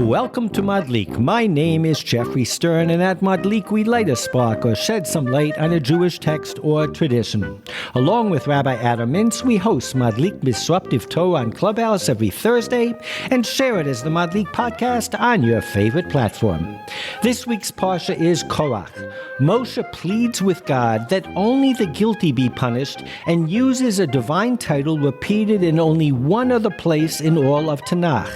Welcome to Madlik. My name is Geoffrey Stern, and at Madlik we light a spark or shed some light on a Jewish text or tradition. Along with Rabbi Adam Mintz, we host Madlik Disruptive Torah on Clubhouse every Thursday and share it as the Madlik podcast on your favorite platform. This week's parsha is Korach. Moshe pleads with God that only the guilty be punished and uses a divine title repeated in only one other place in all of Tanach,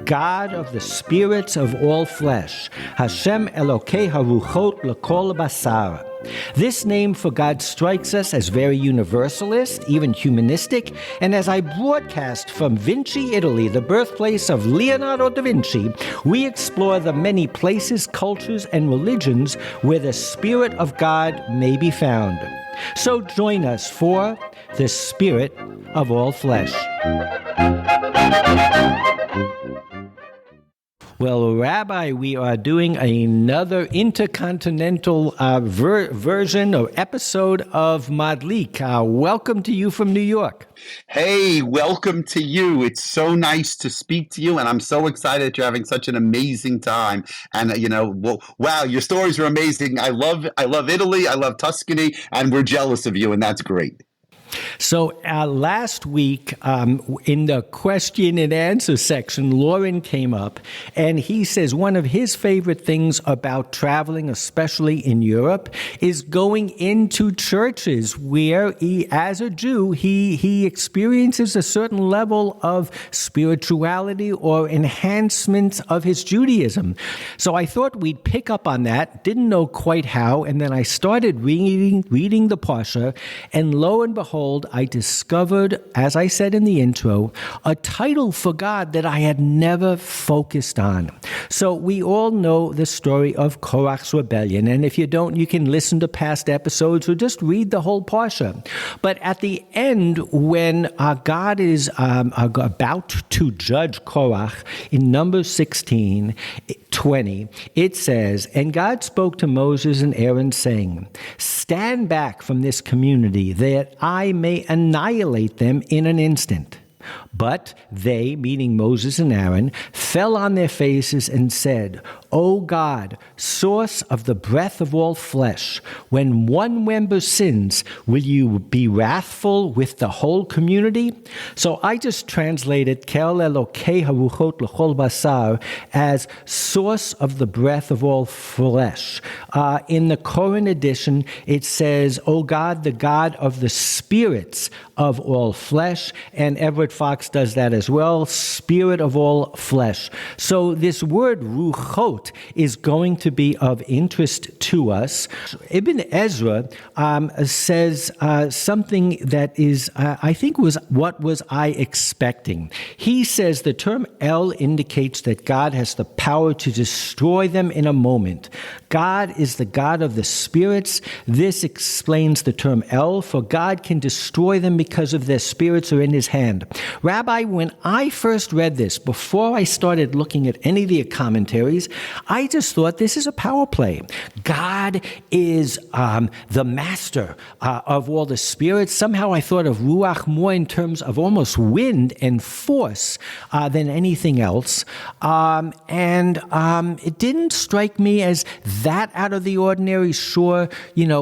God of the spirits of all flesh, Hashem Elokei Haruchot L'Kol Basar. This name for God strikes us as very universalist, even humanistic, and as I broadcast from Vinci, Italy, the birthplace of Leonardo da Vinci, we explore the many places, cultures, and religions where the Spirit of God may be found. So join us for the Spirit of all flesh. Well, Rabbi, we are doing another intercontinental version or episode of Madlik. Welcome to you from New York. Hey, welcome to you. It's so nice to speak to you, and I'm so excited that you're having such an amazing time. And wow, your stories are amazing. I love Italy. I love Tuscany, and we're jealous of you, and that's great. So last week, in the question and answer section, Lauren came up and he says one of his favorite things about traveling, especially in Europe, is going into churches where he, as a Jew, he experiences a certain level of spirituality or enhancement of his Judaism. So I thought we'd pick up on that, didn't know quite how, and then I started reading the Parsha, and lo and behold, I discovered, as I said in the intro, a title for God that I had never focused on. So we all know the story of Korach's rebellion, and if you don't, you can listen to past episodes or just read the whole Parsha. But at the end, when God is about to judge Korach, in Numbers 16:20, it says, "And God spoke to Moses and Aaron, saying, Stand back from this community, that I may annihilate them in an instant. But they," meaning Moses and Aaron, "fell on their faces and said, O God, source of the breath of all flesh, when one member sins, will you be wrathful with the whole community?" So I just translated Kel Elokei Haruchot L'Chol Basar as source of the breath of all flesh. In the Koran edition, it says, O God, the God of the spirits of all flesh, and Everett Fox does that as well, spirit of all flesh. So this word ruchot is going to be of interest to us. Ibn Ezra says something that is, I think, was what was I expecting. He says the term El indicates that God has the power to destroy them in a moment. God is the God of the spirits. This explains the term El, for God can destroy them because of their spirits are in his hand. Rabbi, when I first read this, before I started looking at any of the commentaries, I just thought this is a power play. God is the master of all the spirits. Somehow I thought of Ruach more in terms of almost wind and force than anything else. And it didn't strike me as that out of the ordinary. Sure,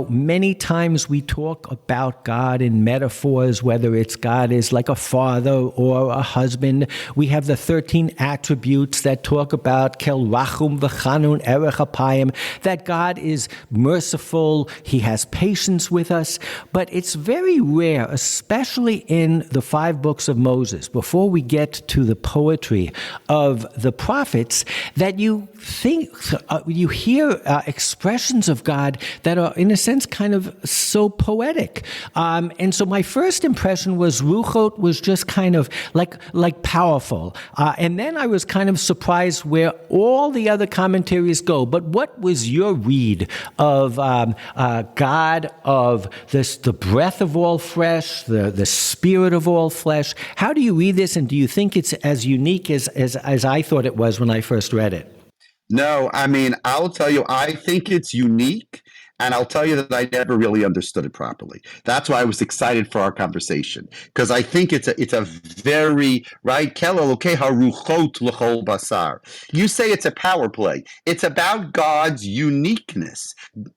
many times we talk about God in metaphors, whether it's God is like a father or a husband. We have the 13 attributes that talk about Kel Rachum V'Chanun Erech Apayim, that God is merciful, he has patience with us. But it's very rare, especially in the 5 books of Moses, before we get to the poetry of the prophets, that you hear expressions of God that are, in a sense, kind of so poetic. And so my first impression was Ruchot was just kind of like powerful. And then I was kind of surprised where all the other commentaries go. But what was your read of God, of the breath of all flesh, the spirit of all flesh? How do you read this, and do you think it's as unique as I thought it was when I first read it? No, I mean, I'll tell you, I think it's unique. And I'll tell you that I never really understood it properly. That's why I was excited for our conversation, because I think it's a very, right? You say it's a power play. It's about God's uniqueness.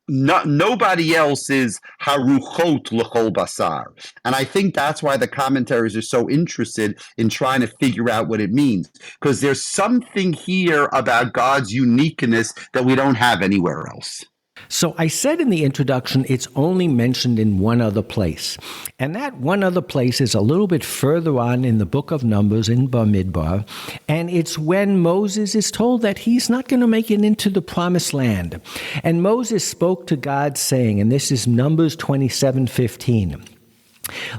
Nobody else is haruchot l'chol basar. And I think that's why the commentaries are so interested in trying to figure out what it means, because there's something here about God's uniqueness that we don't have anywhere else. So I said in the introduction, it's only mentioned in one other place. And that one other place is a little bit further on in the book of Numbers in Bamidbar. And it's when Moses is told that he's not going to make it into the promised land. And Moses spoke to God saying, and this is Numbers 27:15,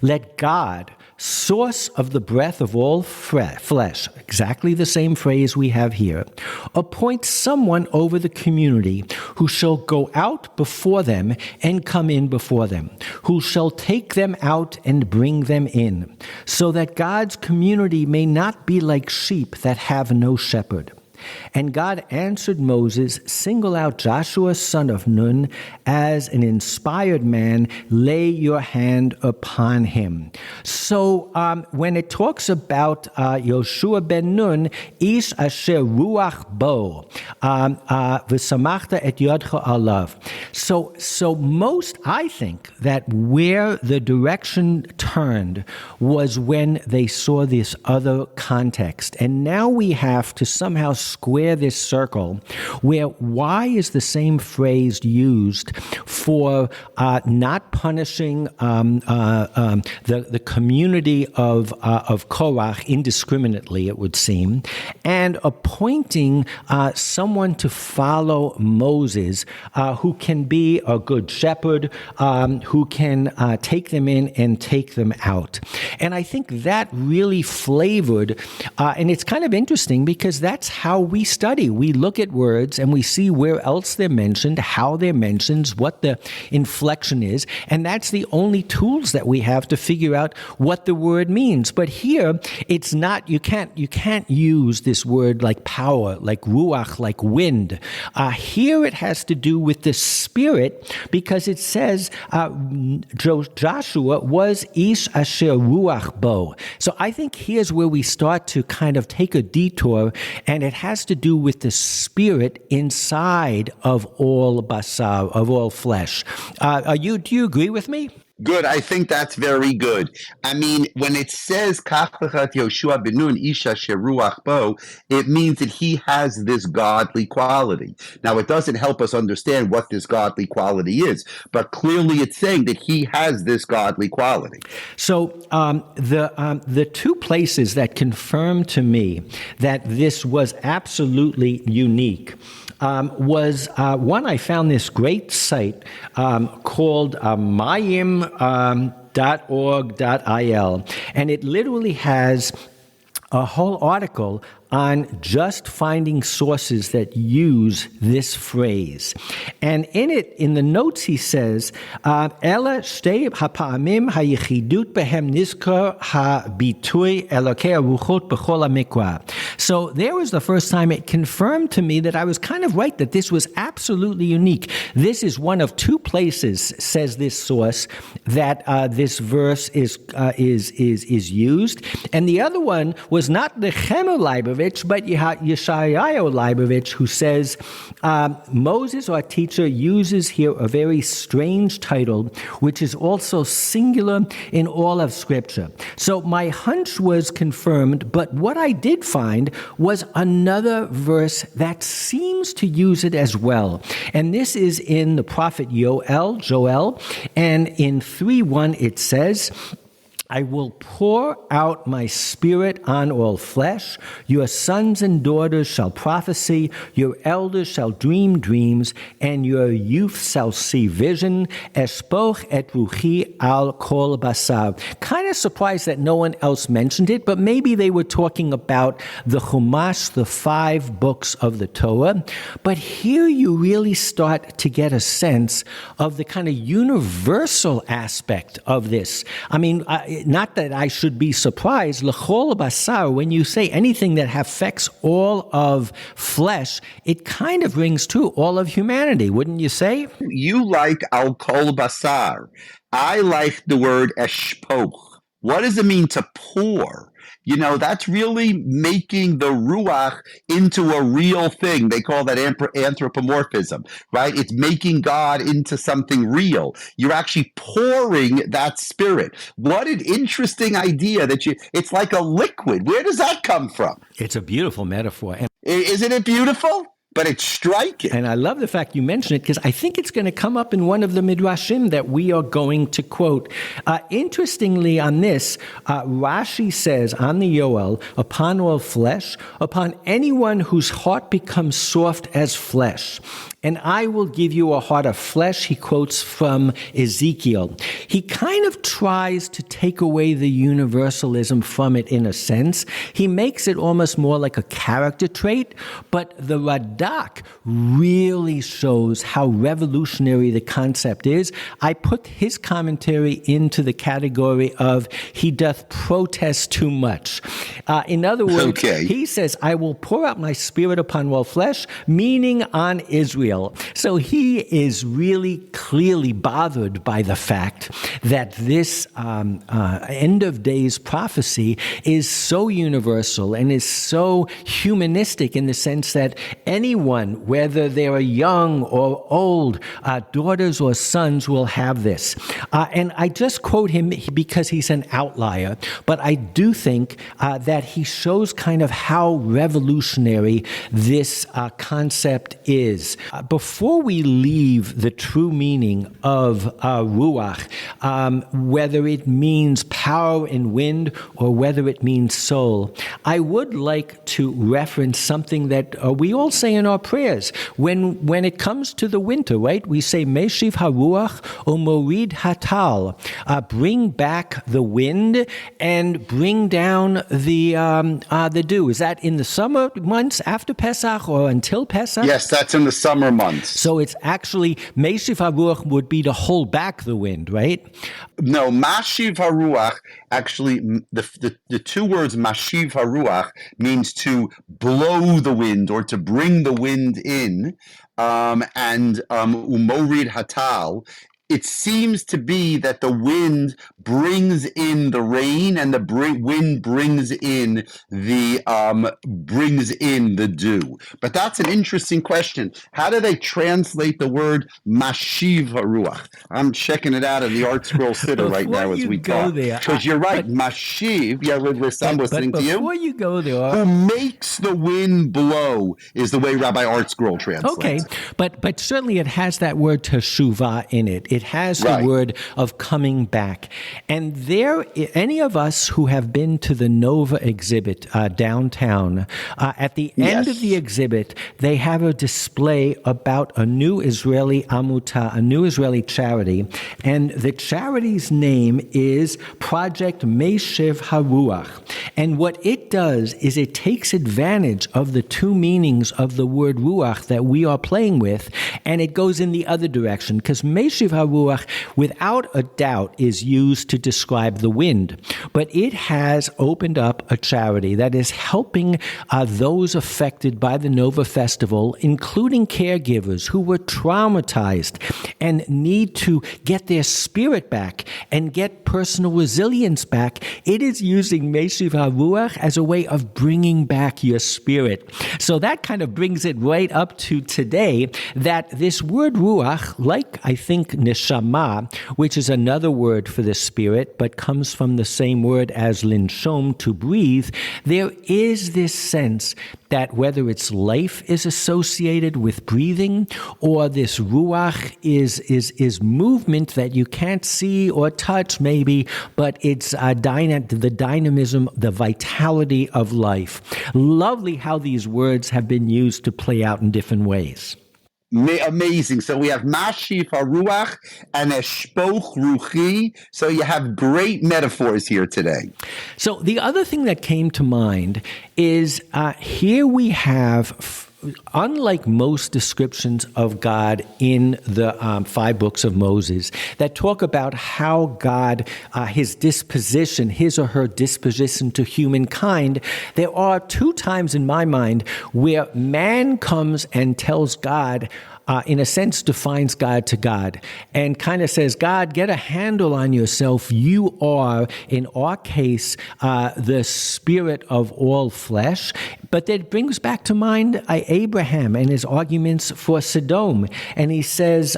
"Let God, source of the breath of all flesh," exactly the same phrase we have here, "appoint someone over the community who shall go out before them and come in before them, who shall take them out and bring them in, so that God's community may not be like sheep that have no shepherd." And God answered Moses, "Single out Joshua, son of Nun, as an inspired man, lay your hand upon him." So when it talks about Yoshua ben Nun, ish asher ruach bo, v'samachta et yodcha alav. So most, I think, that where the direction turned was when they saw this other context. And now we have to somehow square this circle where why is the same phrase used for not punishing the community of Korach indiscriminately, it would seem, and appointing someone to follow Moses who can be a good shepherd, who can take them in and take them out. And I think that really flavored, and it's kind of interesting because that's how we study. We look at words and we see where else they're mentioned, how they're mentioned, what the inflection is, and that's the only tools that we have to figure out what the word means. But here, it's not, you can't use this word like power, like ruach, like wind. Here it has to do with the spirit, because it says Joshua was ish asher ruach bo. So I think here's where we start to kind of take a detour, and it has to do with the spirit inside of all basar, of all flesh. Do you agree with me? Good. I think that's very good. I mean, when it says Kachlachat Yoshua ben Nun Isha Sheruach Bo, it means that he has this godly quality. Now, it doesn't help us understand what this godly quality is, but clearly it's saying that he has this godly quality. So the two places that confirm to me that this was absolutely unique was one, I found this great site called mayim.org.il, and it literally has a whole article on just finding sources that use this phrase. And in it, in the notes, he says, Ela shtei hapa'amim hayichidut behem nizkar habitui elokei aruchot b'chol hamikra. So there was the first time it confirmed to me that I was kind of right, that this was absolutely unique. This is one of two places, says this source, that this verse is used. And the other one was not the Chemo Leibovitch, but Yeshayahu Leibovitch, who says Moses, our teacher, uses here a very strange title, which is also singular in all of Scripture. So my hunch was confirmed, but what I did find was another verse that seems to use it as well. And this is in the prophet Joel, and in 3:1 it says, I will pour out my spirit on all flesh. Your sons and daughters shall prophesy. Your elders shall dream dreams, and your youth shall see vision. Espoch et ruchi al kol basar. Kind of surprised that no one else mentioned it, but maybe they were talking about the Chumash, the 5 books of the Torah. But here you really start to get a sense of the kind of universal aspect of this. I mean, not that I should be surprised, l'chol basar, when you say anything that affects all of flesh, it kind of rings true, all of humanity, wouldn't you say? You like al kol basar. I like the word eshpoch. What does it mean to pour? You know, that's really making the ruach into a real thing. They call that anthropomorphism, right? It's making God into something real. You're actually pouring that spirit. What an interesting idea it's like a liquid. Where does that come from? It's a beautiful metaphor. Isn't it beautiful? But it's striking. And I love the fact you mention it because I think it's going to come up in one of the midrashim that we are going to quote. Interestingly, on this, Rashi says on the Yoel, upon all flesh, upon anyone whose heart becomes soft as flesh. And I will give you a heart of flesh, he quotes from Ezekiel. He kind of tries to take away the universalism from it in a sense. He makes it almost more like a character trait, but the Radak really shows how revolutionary the concept is. I put his commentary into the category of he doth protest too much. In other words, He says, I will pour out my spirit upon all flesh, meaning on Israel. So he is really clearly bothered by the fact that this end of days prophecy is so universal and is so humanistic in the sense that anyone, whether they are young or old, daughters or sons, will have this. And I just quote him because he's an outlier, but I do think that he shows kind of how revolutionary this concept is. Before we leave the true meaning of ruach, whether it means power and wind or whether it means soul, I would like to reference something that we all say in our prayers. When it comes to the winter, right, we say, Meshiv haruach o morid hatal, bring back the wind and bring down the dew. Is that in the summer months after Pesach or until Pesach? Yes, that's in the summer months. So it's actually, Meshiv HaRuach would be to hold back the wind, right? No, Mashiv HaRuach, actually, the two words Mashiv HaRuach means to blow the wind or to bring the wind in, and Umorid Hatal, it seems to be that the wind brings in the rain and the wind brings in the dew. But that's an interesting question. How do they translate the word mashiv haruach? I'm checking it out in the Art Scroll Siddur right now as we talk. Because you're right, mashiv. Yeah, I'm listening to you. Before you go there, who makes the wind blow is the way Rabbi Art Scroll translates. Okay, but certainly it has that word teshuvah in it. It has the word of coming back. And there, any of us who have been to the Nova exhibit downtown, at the end of the exhibit, they have a display about a new Israeli amuta, a new Israeli charity. And the charity's name is Project Meshiv HaRuach. And what it does is it takes advantage of the two meanings of the word ruach that we are playing with, and it goes in the other direction. Because Meshiv HaRuach, without a doubt, is used to describe the wind. But it has opened up a charity that is helping those affected by the Nova Festival, including caregivers who were traumatized and need to get their spirit back and get personal resilience back. It is using Meshiv HaRuach as a way of bringing back your spirit. So that kind of brings it right up to today, that this word ruach, like I think neshama, which is another word for the spirit, but comes from the same word as linshom, to breathe, there is this sense that whether its life is associated with breathing or this ruach is movement that you can't see or touch maybe, but it's the dynamism, the vitality of life. Lovely how these words have been used to play out in different ways. Amazing. So we have Mashiv HaRuach and Eshpoch Ruchi. So you have great metaphors here today. So the other thing that came to mind is here we have unlike most descriptions of God in the 5 books of Moses that talk about how God, his disposition, his or her disposition to humankind, there are 2 times in my mind where man comes and tells God, in a sense, defines God to God and kind of says, God, get a handle on yourself. You are, in our case, the spirit of all flesh. But that brings back to mind Abraham and his arguments for Sodom. And he says,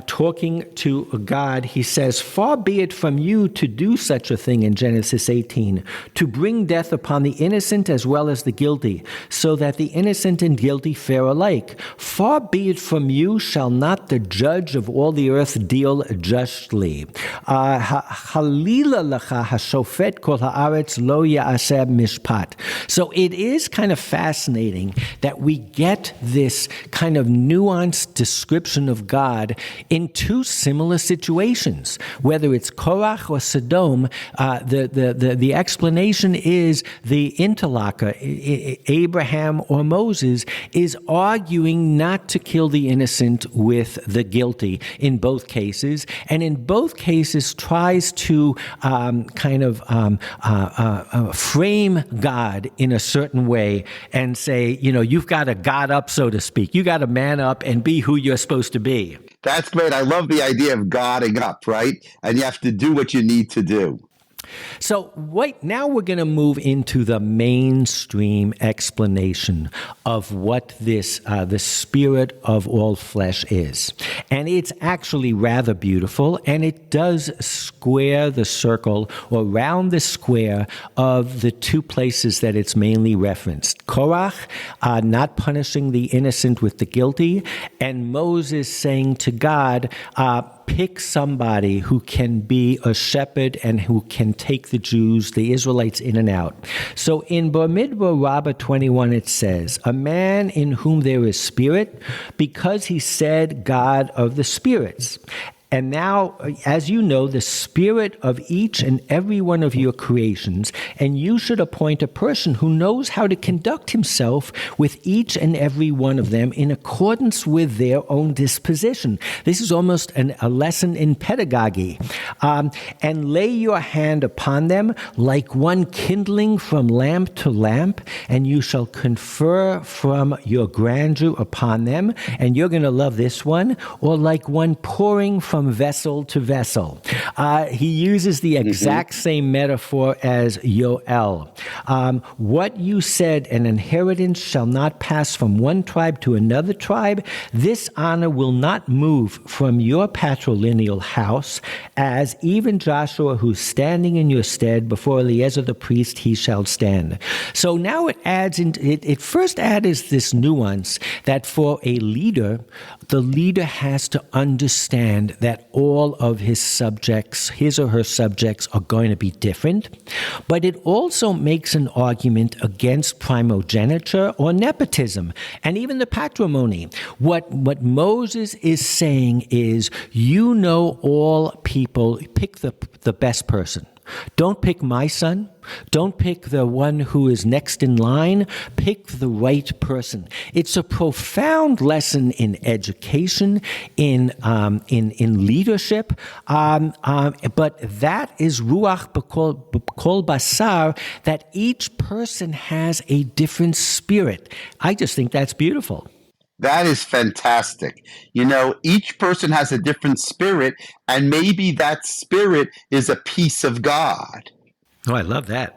talking to God, he says, far be it from you to do such a thing in Genesis 18, to bring death upon the innocent as well as the guilty, so that the innocent and guilty fare alike. Far be it from you, shall not the judge of all the earth deal justly? Halila lecha hashofet kol haaretz lo ya'aseh mishpat. So it is kind of fascinating that we get this kind of nuanced description of God in 2 similar situations. Whether it's Korach or Sodom, the explanation is the interlocutor, Abraham or Moses, is arguing not to kill the innocent with the guilty in both cases, and in both cases tries to frame God in a certain way and say, you've got to God up, so to speak. You got to man up and be who you're supposed to be. That's great. I love the idea of godding up, right? And you have to do what you need to do. So now we're going to move into the mainstream explanation of what this the spirit of all flesh is. And it's actually rather beautiful, and it does square the circle or round the square of the 2 places that it's mainly referenced. Korach not punishing the innocent with the guilty, and Moses saying to God, pick somebody who can be a shepherd and who can take the Jews, the Israelites, in and out. So in Bamidbar Rabbah 21, it says, a man in whom there is spirit, because he said God of the spirits. And now, as you know, the spirit of each and every one of your creations, and you should appoint a person who knows how to conduct himself with each and every one of them in accordance with their own disposition. This is almost a lesson in pedagogy. And lay your hand upon them like one kindling from lamp to lamp, and you shall confer from your grandeur upon them. And you're going to love this one. Or like one pouring from vessel to vessel. He uses the exact same metaphor as Yoel. What you said, an inheritance shall not pass from one tribe to another tribe. This honor will not move from your patrilineal house, as even Joshua, who's standing in your stead, before Eleazar the priest, he shall stand. So now it adds, it first adds this nuance that for a leader, the leader has to understand that all of his subjects, his or her subjects, are going to be different. But it also makes an argument against primogeniture or nepotism, and even the patrimony. What Moses is saying is, all people, pick the best person. Don't pick my son. Don't pick the one who is next in line. Pick the right person. It's a profound lesson in education, in leadership, but that is ruach b'kol basar, that each person has a different spirit. I just think that's beautiful. That is fantastic. Each person has a different spirit, and maybe that spirit is a piece of God. Oh, I love that.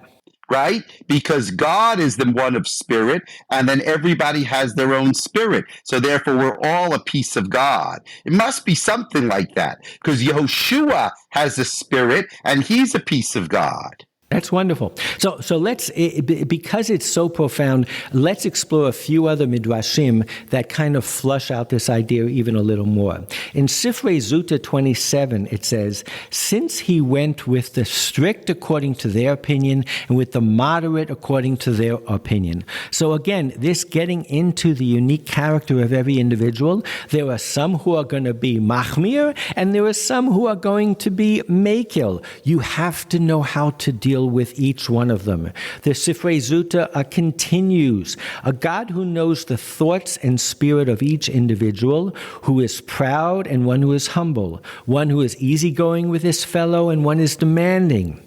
Right? Because God is the one of spirit, and then everybody has their own spirit. So therefore, we're all a piece of God. It must be something like that, because Yehoshua has a spirit, and he's a piece of God. That's wonderful. So let's, because it's so profound, let's explore a few other midrashim that kind of flush out this idea even a little more. In Sifrei Zuta 27, it says, since he went with the strict according to their opinion and with the moderate according to their opinion. So again, this getting into the unique character of every individual, there are some who are going to be machmir, and there are some who are going to be mekil. You have to know how to deal deal with each one of them. The Sifrei Zuta continues, a God who knows the thoughts and spirit of each individual, who is proud and one who is humble, one who is easygoing with his fellow and one is demanding.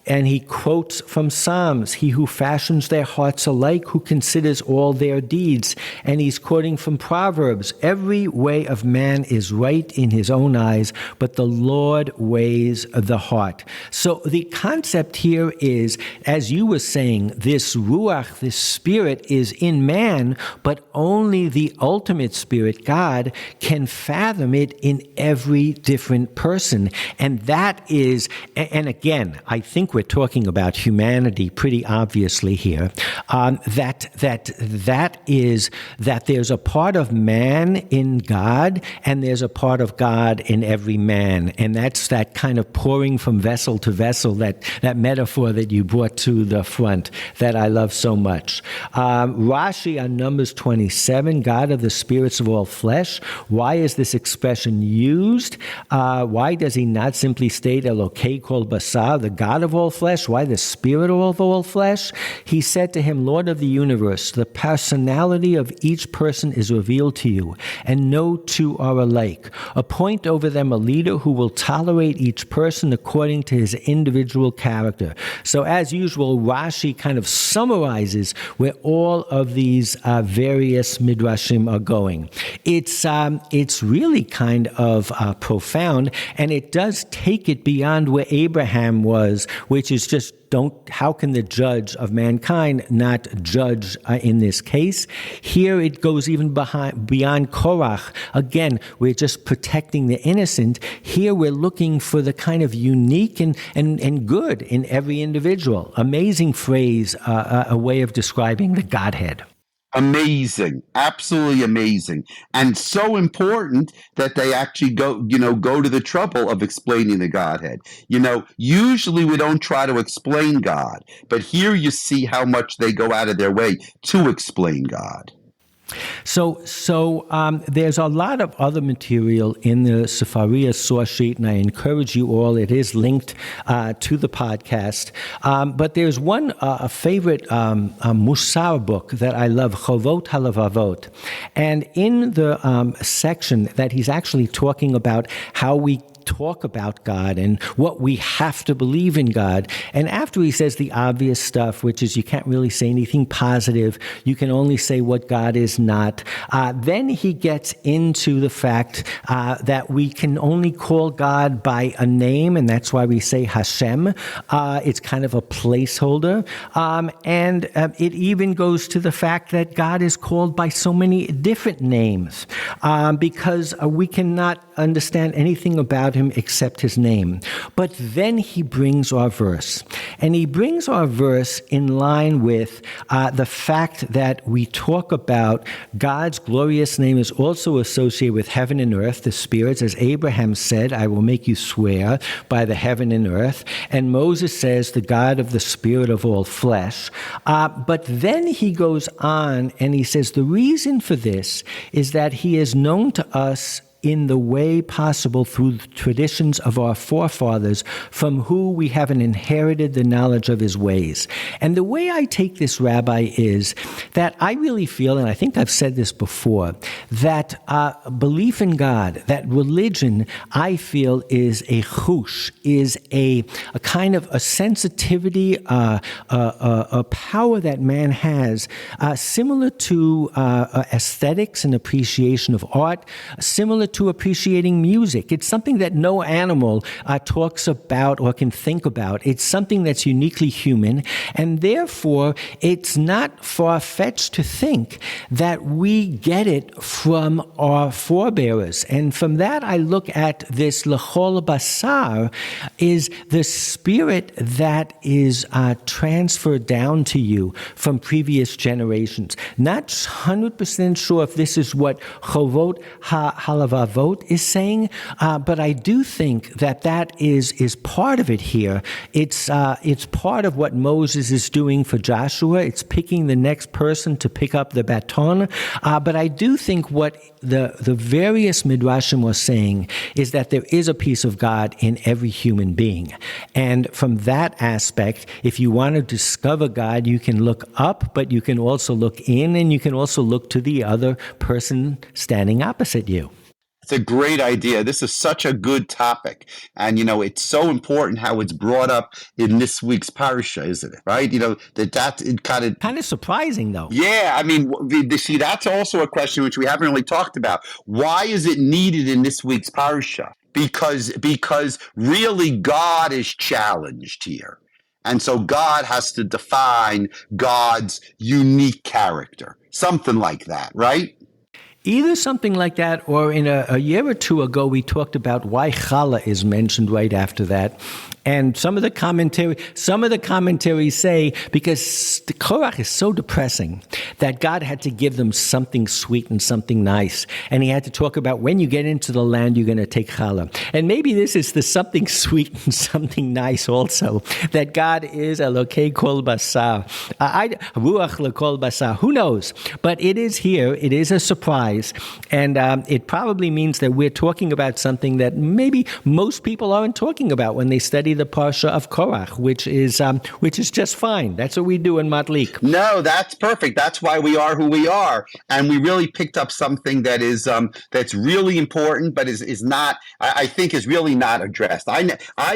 And he quotes from Psalms, he who fashions their hearts alike, who considers all their deeds. And he's quoting from Proverbs, every way of man is right in his own eyes, but the Lord weighs the heart. So the concept here is, as you were saying, this ruach, this spirit is in man, but only the ultimate spirit, God, can fathom it in every different person. And that is, and again, I think we're talking about humanity pretty obviously here, that is that there's a part of man in God and there's a part of God in every man. And that's that kind of pouring from vessel to vessel, that metaphor that you brought to the front that I love so much. Rashi on Numbers 27, God of the spirits of all flesh. Why is this expression used? Why does he not simply state Elokei kol basar, the God of all flesh? Why the spirit of all flesh? He said to him, Lord of the universe, the personality of each person is revealed to you, and no two are alike. Appoint over them a leader who will tolerate each person according to his individual character. So as usual, Rashi kind of summarizes where all of these various midrashim are going. It's really kind of profound, and it does take it beyond where Abraham was, which is just how can the judge of mankind not judge in this case? Here it goes even beyond Korach. Again, we're just protecting the innocent. Here we're looking for the kind of unique and good in every individual. Amazing phrase, a way of describing the Godhead. Amazing, absolutely amazing, and so important that they actually go to the trouble of explaining the Godhead. Usually we don't try to explain God, but here you see how much they go out of their way to explain God. So there's a lot of other material in the Sefaria source sheet, and I encourage you all. It is linked to the podcast. But there's one a favorite Musar book that I love, Chovot HaLevavot. And in the section that he's actually talking about how we talk about God and what we have to believe in God. And after he says the obvious stuff, which is you can't really say anything positive, you can only say what God is not, then he gets into the fact that we can only call God by a name, and that's why we say Hashem. It's kind of a placeholder. And it even goes to the fact that God is called by so many different names because we cannot understand anything about him except his name. But then he brings our verse. And he brings our verse in line with the fact that we talk about God's glorious name is also associated with heaven and earth, the spirits. As Abraham said, I will make you swear by the heaven and earth. And Moses says, the God of the spirit of all flesh. But then he goes on and he says, the reason for this is that he is known to us in the way possible through the traditions of our forefathers, from who we have inherited the knowledge of his ways. And the way I take this, Rabbi, is that I really feel, and I think I've said this before, that belief in God, that religion, I feel is a chush, is a kind of a sensitivity, a power that man has, similar to aesthetics and appreciation of art, similar to appreciating music. It's something that no animal talks about or can think about. It's something that's uniquely human, and therefore it's not far-fetched to think that we get it from our forebearers. And from that, I look at this lechol basar, is the spirit that is transferred down to you from previous generations. Not 100% sure if this is what Chovot HaLevavot Avot is saying, but I do think that is part of it here. It's part of what Moses is doing for Joshua. It's picking the next person to pick up the baton. But I do think what the various midrashim are saying is that there is a piece of God in every human being. And from that aspect, if you want to discover God, you can look up, but you can also look in, and you can also look to the other person standing opposite you. It's a great idea. This is such a good topic. And, it's so important how it's brought up in this week's parsha, isn't it? Right? That's kind of surprising, though. Yeah. I mean, see, that's also a question which we haven't really talked about. Why is it needed in this week's parsha? Because really God is challenged here. And so God has to define God's unique character. Something like that, right? Either something like that, or in a year or two ago, we talked about why challah is mentioned right after that. And some of the commentaries say because the Korach is so depressing that God had to give them something sweet and something nice. And he had to talk about when you get into the land, you're going to take challah. And maybe this is the something sweet and something nice also, that God is Elokei kol basar. Ruach lekol basar. Who knows? But it is here. It is a surprise. And it probably means that we're talking about something that maybe most people aren't talking about when they study the Parsha of Korach, which is just fine. That's what we do in Matlik. No, that's perfect. That's why we are who we are, and we really picked up something that is that's really important, but is not. I think is really not addressed. I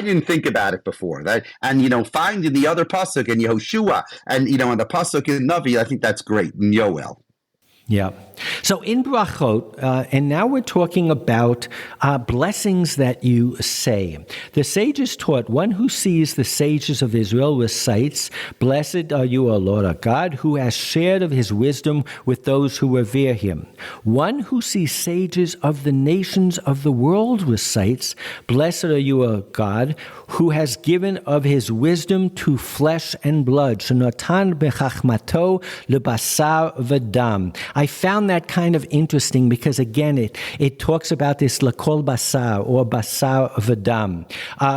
didn't think about it before. Finding the other pasuk in Yehoshua, and in the pasuk in Navi, I think that's great. In Yoel. Yeah. So in Brachot, and now we're talking about blessings that you say. The sages taught, one who sees the sages of Israel recites, "Blessed are you, O Lord our God, who has shared of his wisdom with those who revere him." One who sees sages of the nations of the world recites, "Blessed are you, O God, who has given of his wisdom to flesh and blood." Shenotan bechachmato lebasar v'dam. I found that kind of interesting because, again, it talks about this lakol basar or basar v'dam.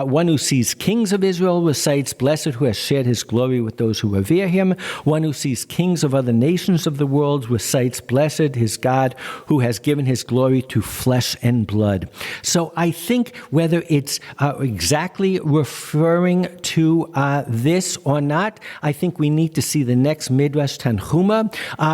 One who sees kings of Israel recites, "Blessed who has shared his glory with those who revere him." One who sees kings of other nations of the world recites, "Blessed is God who has given his glory to flesh and blood." So I think whether it's exactly referring to this or not, I think we need to see the next Midrash Tanchuma,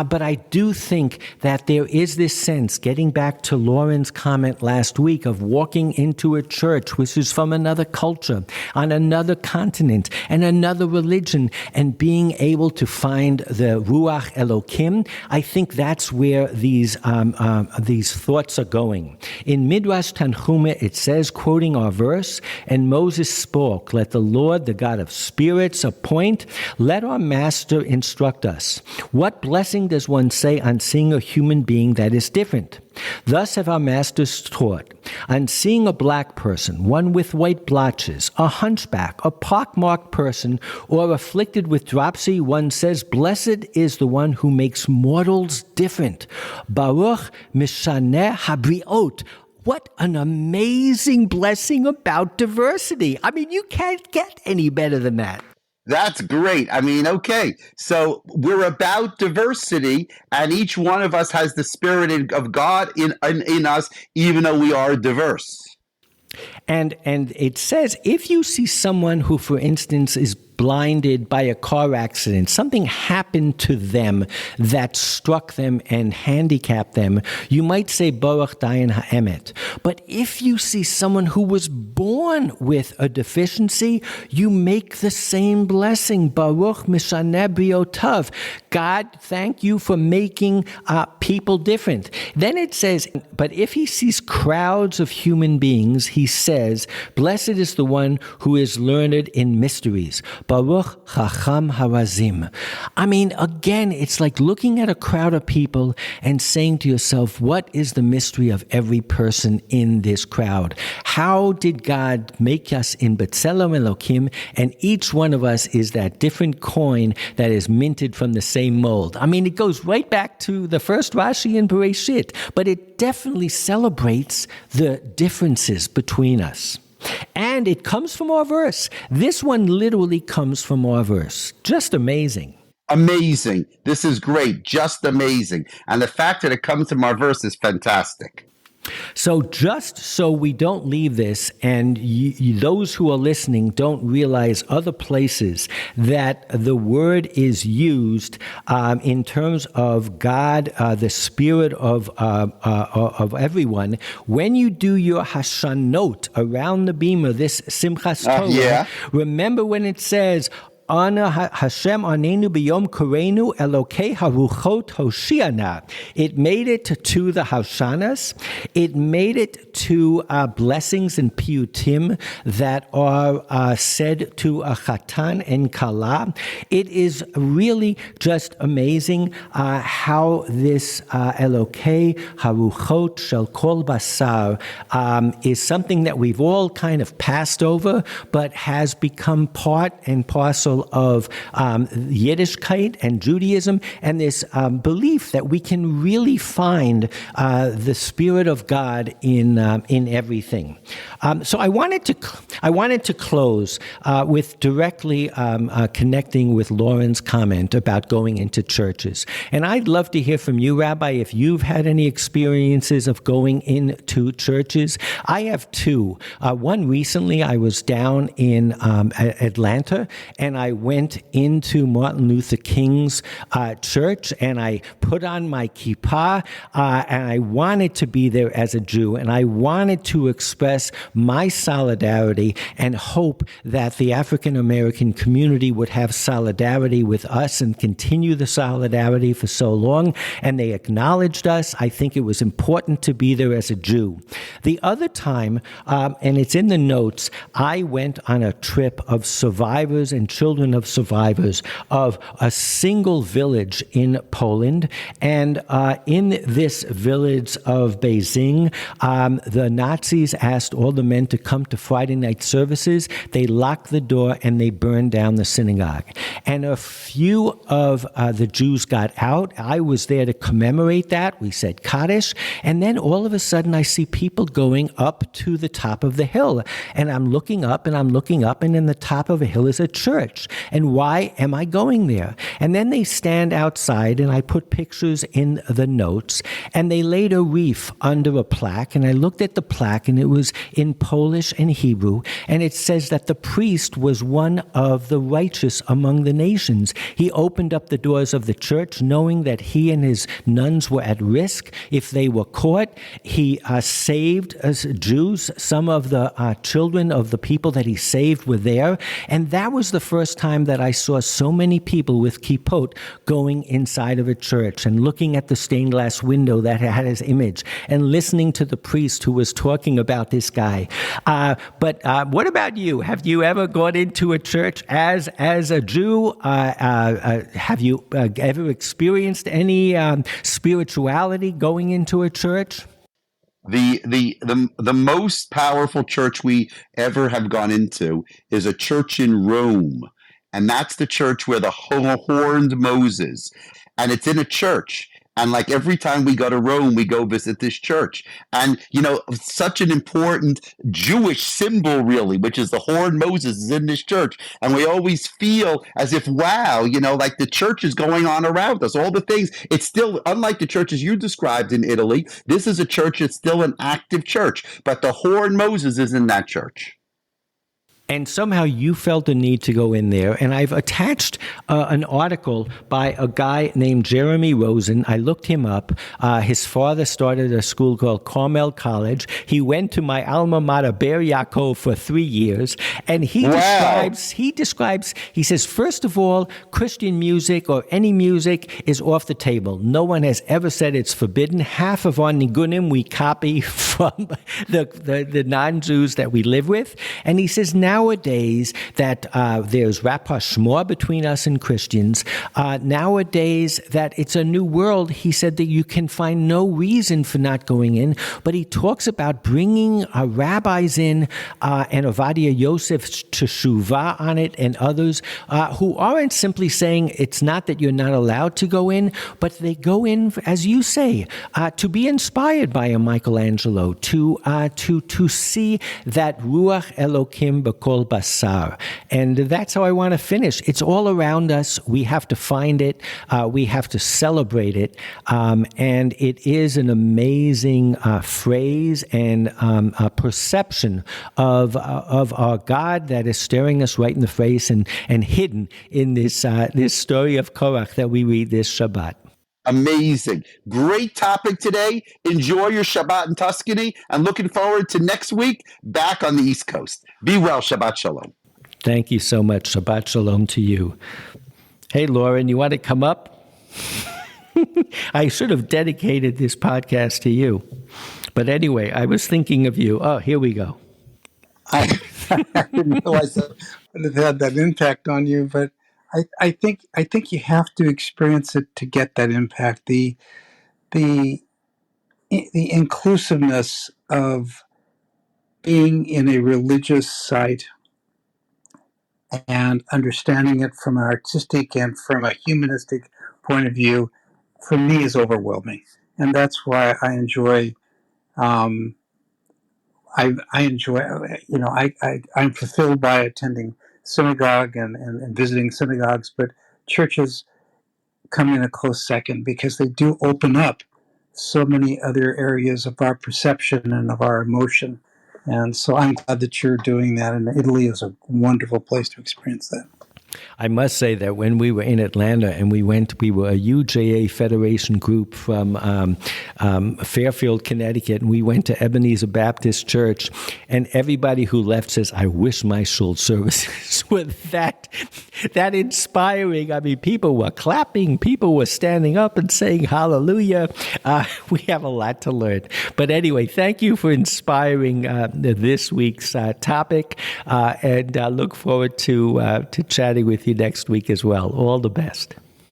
but I do think that there is this sense, getting back to Lauren's comment last week, of walking into a church which is from another culture, on another continent, and another religion, and being able to find the Ruach Elokim. I think that's where these thoughts are going. In Midrash Tanchuma, it says, quoting our verse, "And Moses spoke, let the Lord, the God of spirits, appoint, let our master instruct us. What blessing does one say on seeing a human being that is different? Thus have our masters taught. On seeing a black person, one with white blotches, a hunchback, a pockmarked person, or afflicted with dropsy, one says, Blessed is the one who makes mortals different. Baruch mishaneh habriot." What an amazing blessing about diversity. I mean, you can't get any better than that. That's great. I mean, okay, so we're about diversity, and each one of us has the Spirit of God in us, even though we are diverse. And it says, if you see someone who, for instance, is blinded by a car accident, something happened to them that struck them and handicapped them, you might say Baruch Dayan Ha'emet. But if you see someone who was born with a deficiency, you make the same blessing, Baruch Mishaneh Briotav. God, thank you for making people different. Then it says, but if he sees crowds of human beings, he says, Blessed is the one who is learned in mysteries. Baruch Chacham Harazim. I mean, again, it's like looking at a crowd of people and saying to yourself, what is the mystery of every person in this crowd? How did God make us in B'Tselem Elokim, and each one of us is that different coin that is minted from the same mold? I mean, it goes right back to the first Rashi in Bereshit, but it definitely celebrates the differences between us. And it comes from our verse. This one literally comes from our verse. Just amazing. Amazing. This is great. Just amazing. And the fact that it comes from our verse is fantastic. So just so we don't leave this and those who are listening don't realize other places that the word is used in terms of God, the spirit of everyone, when you do your Hashanot around the bima, this Simchas Torah, remember when it says, Ana Hashem Anenu B'Yom Korenu Elokei Haruchot Hoshiana. It made it to the Hashanas. It made it to blessings and piyutim that are said to a chatan and kala. It is really just amazing how this Elokei Haruchot Shel Kol Basar is something that we've all kind of passed over, but has become part and parcel of Yiddishkeit and Judaism, and this belief that we can really find the Spirit of God in everything. So I wanted to close with directly connecting with Lauren's comment about going into churches, and I'd love to hear from you, Rabbi, if you've had any experiences of going into churches. I have two. One recently, I was down in Atlanta, and I went into Martin Luther King's church, and I put on my kippah, and I wanted to be there as a Jew, and I wanted to express my solidarity and hope that the African American community would have solidarity with us and continue the solidarity for so long, and they acknowledged us. I think it was important to be there as a Jew. The other time, and it's in the notes, I went on a trip of survivors and children of survivors of a single village in Poland. And in this village of Beijing, the Nazis asked all the men to come to Friday night services. They locked the door and they burned down the synagogue. And a few of the Jews got out. I was there to commemorate that. We said Kaddish. And then all of a sudden I see people going up to the top of the hill. And I'm looking up and I'm looking up, and in the top of a hill is a church. And why am I going there? And then they stand outside, and I put pictures in the notes, and they laid a wreath under a plaque, and I looked at the plaque, and it was in Polish and Hebrew, and it says that the priest was one of the righteous among the nations. He opened up the doors of the church, knowing that he and his nuns were at risk if they were caught. He saved Jews. Some of the children of the people that he saved were there, and that was the first time that I saw so many people with kippot going inside of a church and looking at the stained glass window that had his image and listening to the priest who was talking about this guy. But what about you? Have you ever gone into a church as a Jew? Have you ever experienced any spirituality going into a church? The most powerful church we ever have gone into is a church in Rome. And that's the church where the horned Moses, and it's in a church. And like every time we go to Rome, we go visit this church. And, you know, such an important Jewish symbol, really, which is the horned Moses is in this church. And we always feel as if, wow, you know, like the church is going on around us, all the things. It's still, unlike the churches you described in Italy, this is a church that's still an active church. But the horned Moses is in that church. And somehow you felt the need to go in there. And I've attached an article by a guy named Jeremy Rosen. I looked him up. His father started a school called Carmel College. He went to my alma mater, Be'er Yaakov, for 3 years. And he describes, he says, first of all, Christian music or any music is off the table. No one has ever said it's forbidden. Half of our nigunim we copy from the non-Jews that we live with. And he says, now nowadays that there's rapprochement between us and Christians, nowadays that it's a new world, he said that you can find no reason for not going in, but he talks about bringing rabbis in and Ovadia Yosef's teshuvah on it and others who aren't simply saying it's not that you're not allowed to go in, but they go in, as you say, to be inspired by a Michelangelo, to see that Ruach Elokim b'kol basar. And that's how I want to finish. It's all around us. We have to find it. We have to celebrate it. And it is an amazing phrase and a perception of our God that is staring us right in the face and hidden in this story of Korach that we read this Shabbat. Amazing. Great topic today. Enjoy your Shabbat in Tuscany, and looking forward to next week back on the East Coast. Be well. Shabbat Shalom. Thank you so much. Shabbat Shalom to you. Hey, Lauren, you want to come up? I should have dedicated this podcast to you. But anyway, I was thinking of you. Oh, here we go. I didn't realize that would have had that impact on you, but I think you have to experience it to get that impact. The inclusiveness of being in a religious site and understanding it from an artistic and from a humanistic point of view, for me, is overwhelming, and that's why I enjoy. I enjoy. I'm fulfilled by attending synagogue and visiting synagogues, but churches come in a close second because they do open up so many other areas of our perception and of our emotion. And so I'm glad that you're doing that. And Italy is a wonderful place to experience that. I must say that when we were in Atlanta and we were a UJA Federation group from Fairfield, Connecticut, and we went to Ebenezer Baptist Church, and everybody who left says, I wish my shul services were that inspiring. I mean, people were clapping, people were standing up and saying hallelujah. We have a lot to learn. But anyway, thank you for inspiring this week's topic, and look forward to chatting with you next week as well. All the best.